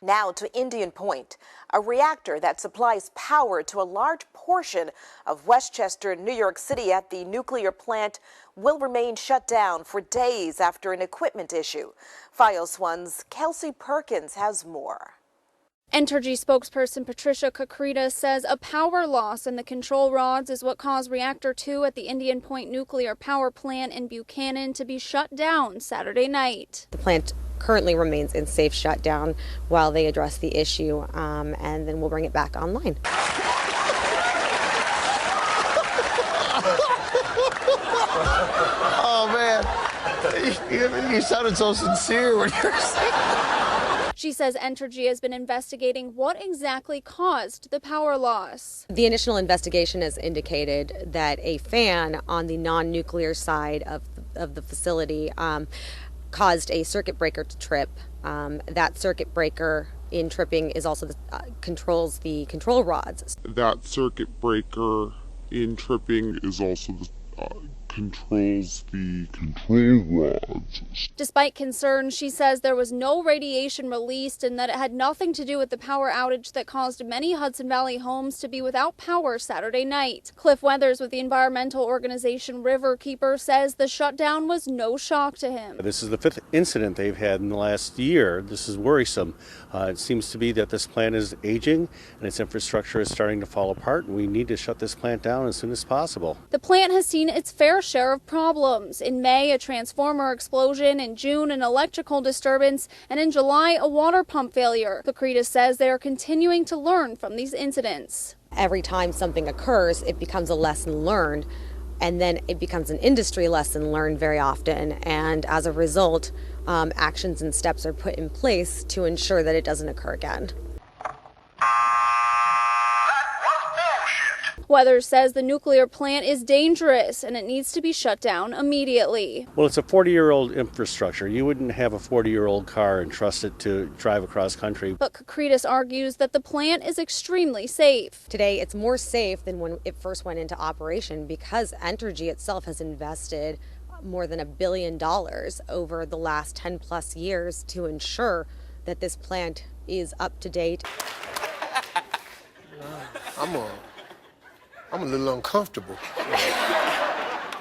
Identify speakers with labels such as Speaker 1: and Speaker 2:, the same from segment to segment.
Speaker 1: Now to Indian Point, a reactor that supplies power to a large portion of Westchester, New York City at the nuclear plant will remain shut down for days after an equipment issue. FiOS 1's Kelsey Perkins has more.
Speaker 2: Entergy spokesperson Patricia Kakrita says a power loss in the control rods is what caused Reactor 2 at the Indian Point nuclear power plant in Buchanan to be shut down Saturday night.
Speaker 3: The plant currently remains in safe shutdown while they address the issue, and then we'll bring it back online.
Speaker 4: Oh, man. You sounded so sincere when you were saying that.
Speaker 2: She says Entergy has been investigating what exactly caused the power loss.
Speaker 3: The initial investigation has indicated that a fan on the non-nuclear side of the facility caused a circuit breaker to trip. That circuit breaker in tripping is also controls the control rods.
Speaker 5: That circuit breaker in tripping is also controls the control rods.
Speaker 2: Despite concerns, she says there was no radiation released and that it had nothing to do with the power outage that caused many Hudson Valley homes to be without power Saturday night. Cliff Weathers with the environmental organization Riverkeeper says the shutdown was no shock to him.
Speaker 6: This is the fifth incident they've had in the last year. This is worrisome. It seems to be that this plant is aging and its infrastructure is starting to fall apart, and we need to shut this plant down as soon as possible.
Speaker 2: The plant has seen its fair share of problems. In May, a transformer explosion. In June, an electrical disturbance. And in July, a water pump failure. Kakrita says they are continuing to learn from these incidents.
Speaker 3: Every time something occurs, it becomes a lesson learned, and then it becomes an industry lesson learned very often. And as a result, actions and steps are put in place to ensure that it doesn't occur again.
Speaker 2: Weathers says the nuclear plant is dangerous and it needs to be shut down immediately.
Speaker 6: Well, it's a 40-year-old infrastructure. You wouldn't have a 40-year-old car and trust it to drive across country.
Speaker 2: But Kakritis argues that the plant is extremely safe.
Speaker 3: Today, it's more safe than when it first went into operation because Entergy itself has invested more than $1 billion over the last 10 plus years to ensure that this plant is up to date.
Speaker 4: I'm a little uncomfortable.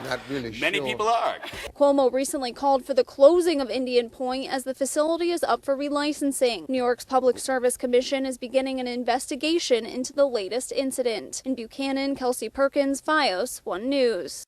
Speaker 4: Not really sure.
Speaker 7: Many people are.
Speaker 2: Cuomo recently called for the closing of Indian Point as the facility is up for relicensing. New York's Public Service Commission is beginning an investigation into the latest incident. In Buchanan, Kelsey Perkins, FiOS 1 News.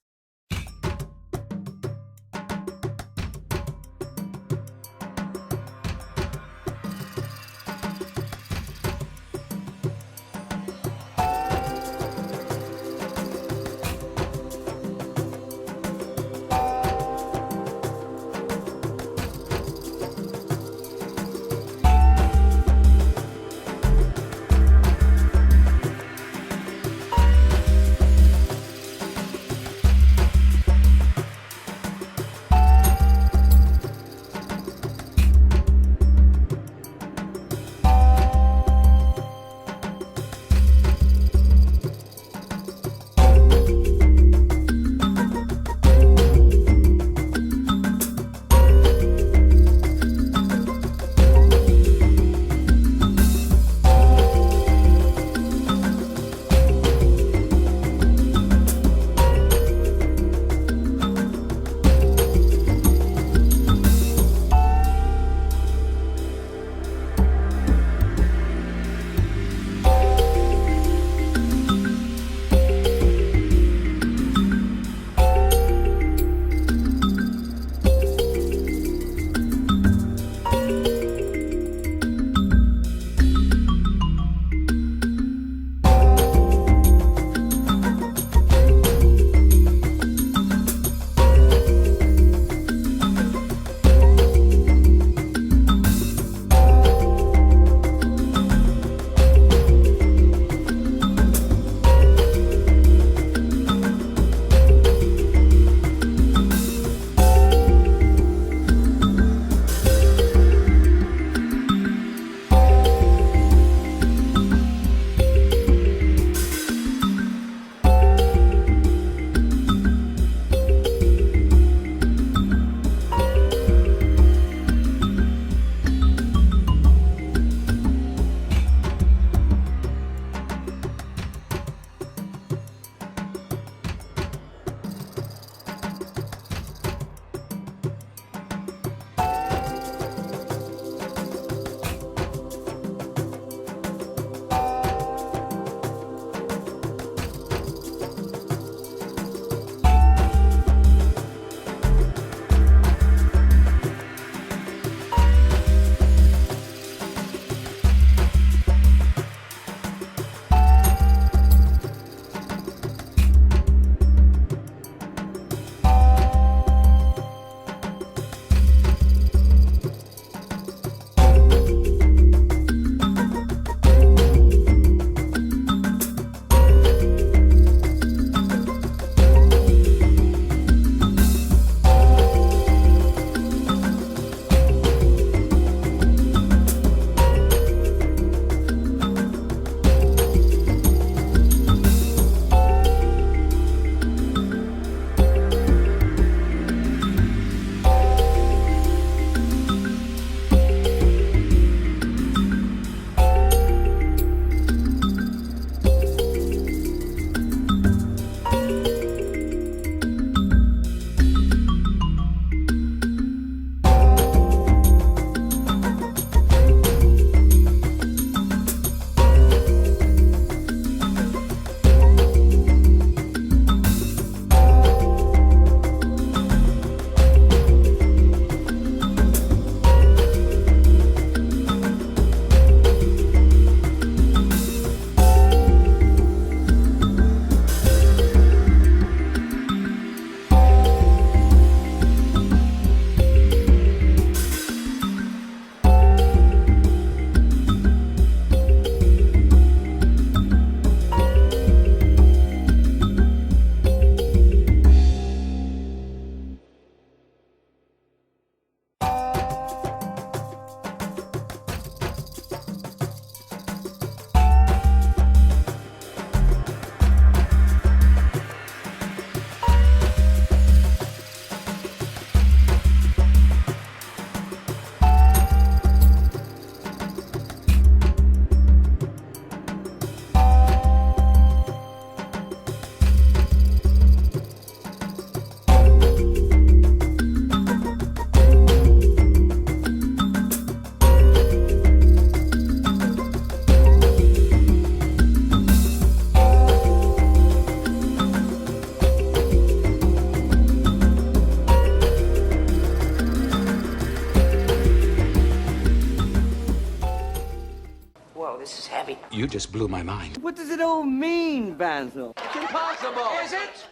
Speaker 7: Oh, this is heavy.
Speaker 8: You just blew my mind.
Speaker 9: What does it all mean, Basil?
Speaker 7: It's impossible.
Speaker 8: Is it?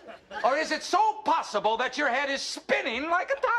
Speaker 8: Or is it so possible that your head is spinning like a top?